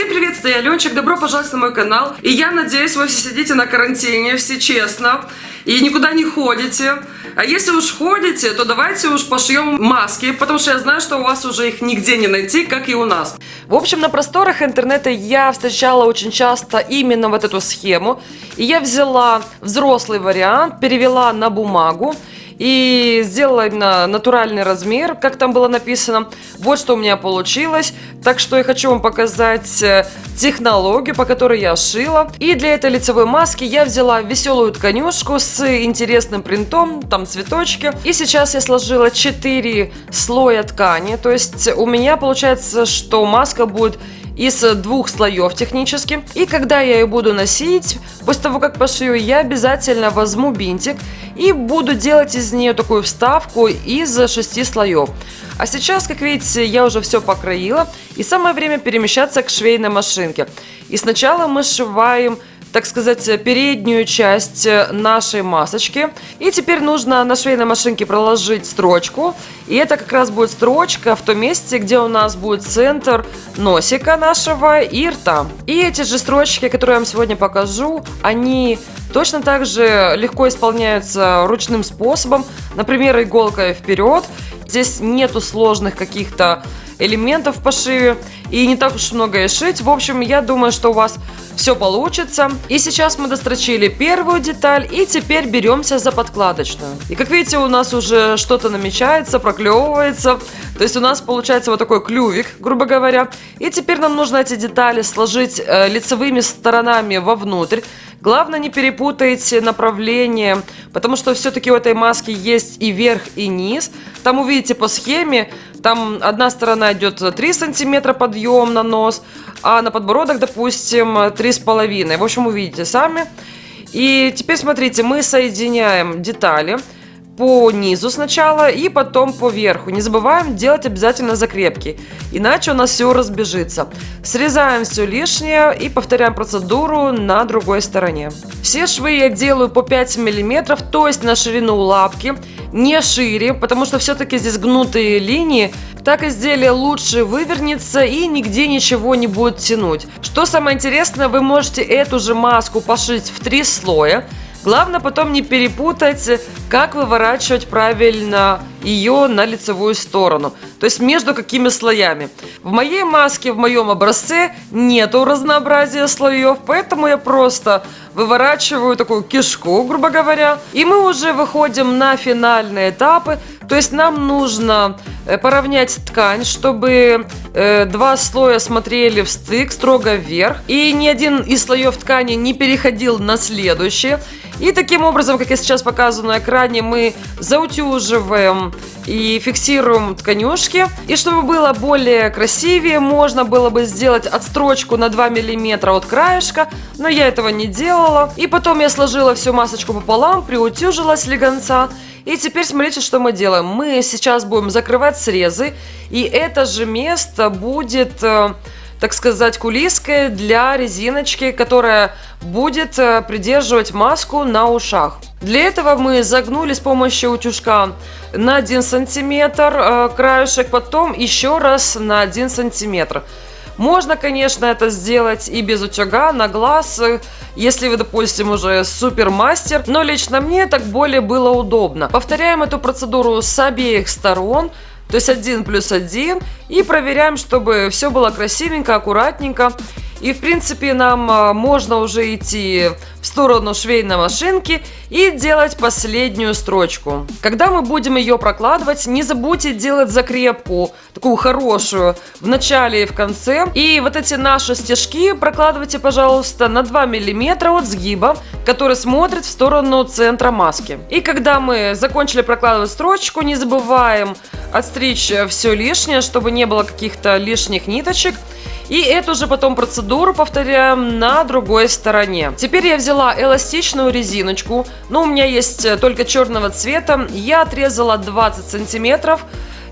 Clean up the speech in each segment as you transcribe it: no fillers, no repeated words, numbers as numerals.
Всем привет, это я, Ленчик, добро пожаловать на мой канал. И я надеюсь, вы все сидите на карантине, все честно, и никуда не ходите. А если уж ходите, то давайте уж пошьем маски, потому что я знаю, что у вас уже их нигде не найти, как и у нас. В общем, на просторах интернета я встречала очень часто именно вот эту схему. И я взяла взрослый вариант, перевела на бумагу и сделала именно натуральный размер, как там было написано. Вот что у меня получилось. Так что я хочу вам показать технологию, по которой я шила. И для этой лицевой маски я взяла веселую тканюшку с интересным принтом, там цветочки. И сейчас я сложила 4 слоя ткани. То есть у меня получается, что маска будет из 2 слоев технически. И когда я ее буду носить, после того как пошью, я обязательно возьму бинтик и буду делать из нее такую вставку из 6 слоев. А сейчас, как видите, я уже все покроила, и самое время перемещаться к швейной машинке. И сначала мы сшиваем, так сказать, переднюю часть нашей масочки. И теперь нужно на швейной машинке проложить строчку. И это как раз будет строчка в том месте, где у нас будет центр носика нашего и рта. И эти же строчки, которые я вам сегодня покажу, они точно так же легко исполняются ручным способом. Например, иголкой вперед. Здесь нету сложных каких-то элементов в пошиве и не так уж много и шить. В общем, я думаю, что у вас все получится. И сейчас мы дострочили первую деталь и теперь беремся за подкладочную. И как видите, у нас уже что-то намечается, проклевывается. То есть у нас получается вот такой клювик, грубо говоря. И теперь нам нужно эти детали сложить лицевыми сторонами вовнутрь. Главное, не перепутайте направление, потому что все-таки у этой маски есть и верх, и низ. Там увидите по схеме, там одна сторона идет 3 сантиметра подъем на нос, а на подбородок, допустим, 3,5. В общем, увидите сами. И теперь смотрите, мы соединяем детали по низу сначала и потом по верху. Не забываем делать обязательно закрепки, иначе у нас все разбежится. Срезаем все лишнее и повторяем процедуру на другой стороне. Все швы я делаю по 5 мм, то есть на ширину лапки, не шире, потому что все-таки здесь гнутые линии. Так изделие лучше вывернется и нигде ничего не будет тянуть. Что самое интересное, вы можете эту же маску пошить в 3 слоя. Главное потом не перепутать, как выворачивать правильно ее на лицевую сторону. То есть между какими слоями. В моей маске, в моем образце нету разнообразия слоев, поэтому я просто выворачиваю такую кишку, грубо говоря. И мы уже выходим на финальные этапы. То есть нам нужно поровнять ткань, чтобы 2 слоя смотрели в стык, строго вверх. И ни один из слоев ткани не переходил на следующий. И таким образом, как я сейчас показываю на экране, мы заутюживаем и фиксируем тканюшки. И чтобы было более красивее, можно было бы сделать отстрочку на 2 мм от краешка, но я этого не делала. И потом я сложила всю масочку пополам, приутюжила слегонца. И теперь смотрите, что мы делаем. Мы сейчас будем закрывать срезы, и это же место будет, так сказать, кулиской для резиночки, которая будет придерживать маску на ушах. Для этого мы загнули с помощью утюжка на 1 сантиметр краешек, потом еще раз на 1 сантиметр. Можно, конечно, это сделать и без утюга, на глаз, если вы, допустим, уже супермастер, но лично мне так более было удобно. Повторяем эту процедуру с обеих сторон, то есть 1 плюс 1, и проверяем, чтобы все было красивенько, аккуратненько. И, в принципе, нам можно уже идти в сторону швейной машинки и делать последнюю строчку. Когда мы будем ее прокладывать, не забудьте делать закрепку, такую хорошую, в начале и в конце. И вот эти наши стежки прокладывайте, пожалуйста, на 2 мм от сгиба, который смотрит в сторону центра маски. И когда мы закончили прокладывать строчку, не забываем отстричь все лишнее, чтобы не было каких-то лишних ниточек. И эту же потом процедуру повторяем на другой стороне. Теперь я взяла эластичную резиночку, но у меня есть только черного цвета. Я отрезала 20 сантиметров.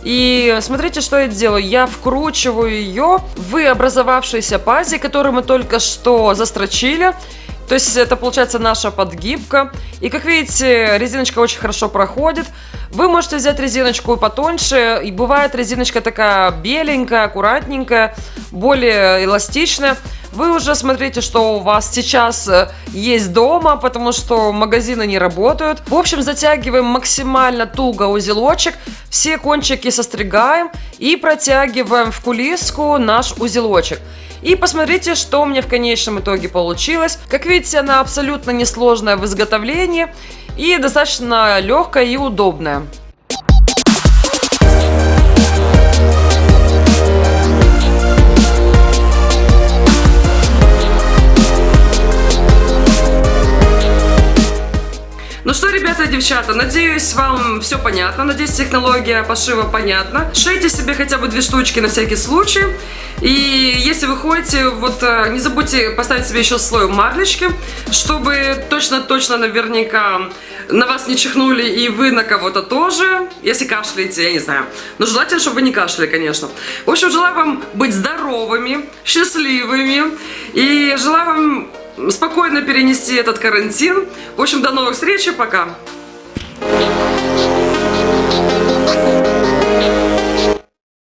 И смотрите, что я делаю. Я вкручиваю ее в образовавшийся пазик, который мы только что застрочили. То есть это получается наша подгибка. И как видите, резиночка очень хорошо проходит. Вы можете взять резиночку потоньше, и бывает резиночка такая беленькая, аккуратненькая, более эластичная. Вы уже смотрите, что у вас сейчас есть дома, потому что магазины не работают. В общем, затягиваем максимально туго узелочек, все кончики состригаем и протягиваем в кулиску наш узелочек. И посмотрите, что у меня в конечном итоге получилось. Как видите, она абсолютно несложная в изготовлении и достаточно легкая и удобная. Ну что, ребята и девчата, надеюсь, вам все понятно, надеюсь, технология пошива понятна. Шейте себе хотя бы 2 штучки на всякий случай. И если вы ходите, вот не забудьте поставить себе еще слой марлечки, чтобы точно наверняка на вас не чихнули и вы на кого-то тоже. Если кашляете, я не знаю. Но желательно, чтобы вы не кашляли, конечно. В общем, желаю вам быть здоровыми, счастливыми и желаю вам спокойно перенести этот карантин. В общем, до новых встреч и пока!